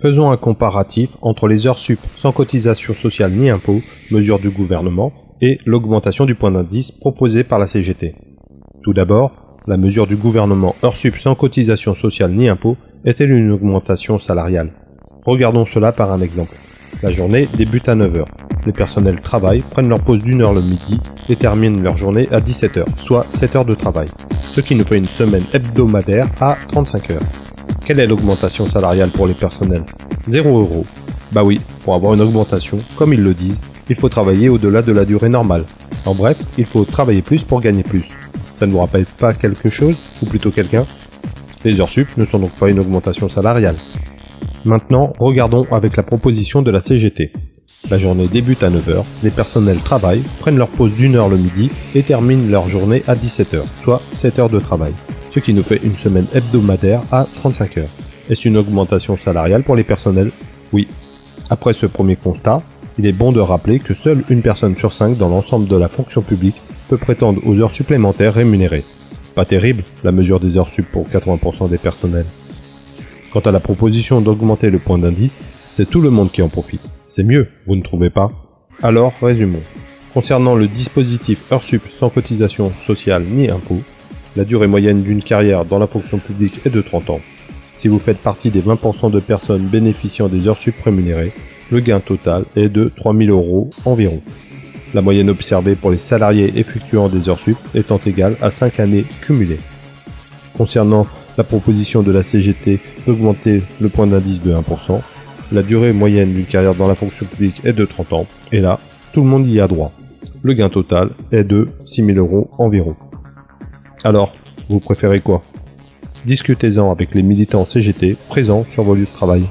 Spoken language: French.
Faisons un comparatif entre les heures sup sans cotisation sociale ni impôt, mesure du gouvernement, et l'augmentation du point d'indice proposée par la CGT. Tout d'abord, la mesure du gouvernement heures sup sans cotisation sociale ni impôt est-elle une augmentation salariale? Regardons cela par un exemple. La journée débute à 9h. Les personnels travaillent, prennent leur pause d'1 heure le midi et terminent leur journée à 17h, soit 7 heures de travail, ce qui nous fait une semaine hebdomadaire à 35 heures. Quelle est l'augmentation salariale pour les personnels? 0 €. Bah oui, pour avoir une augmentation, comme ils le disent, il faut travailler au-delà de la durée normale. En bref, il faut travailler plus pour gagner plus. Ça ne vous rappelle pas quelque chose, ou plutôt quelqu'un? Les heures sup ne sont donc pas une augmentation salariale. Maintenant, regardons avec la proposition de la CGT. La journée débute à 9h, les personnels travaillent, prennent leur pause d'1 heure le midi et terminent leur journée à 17h, soit 7 heures de travail, ce qui nous fait une semaine hebdomadaire à 35 heures. Est-ce une augmentation salariale pour les personnels? Oui. Après ce premier constat, il est bon de rappeler que seule une personne sur 5 dans l'ensemble de la fonction publique peut prétendre aux heures supplémentaires rémunérées. Pas terrible, la mesure des heures sup pour 80% des personnels. Quant à la proposition d'augmenter le point d'indice, c'est tout le monde qui en profite. C'est mieux, vous ne trouvez pas? Alors, résumons. Concernant le dispositif heures sup sans cotisation sociale ni impôt, la durée moyenne d'une carrière dans la fonction publique est de 30 ans. Si vous faites partie des 20% de personnes bénéficiant des heures sup rémunérées, le gain total est de 3 000 € environ. La moyenne observée pour les salariés effectuant des heures sup étant égale à 5 années cumulées. Concernant la proposition de la CGT d'augmenter le point d'indice de 1%, la durée moyenne d'une carrière dans la fonction publique est de 30 ans, et là, tout le monde y a droit. Le gain total est de 6 000 € environ. Alors, vous préférez quoi? Discutez-en avec les militants CGT présents sur vos lieux de travail.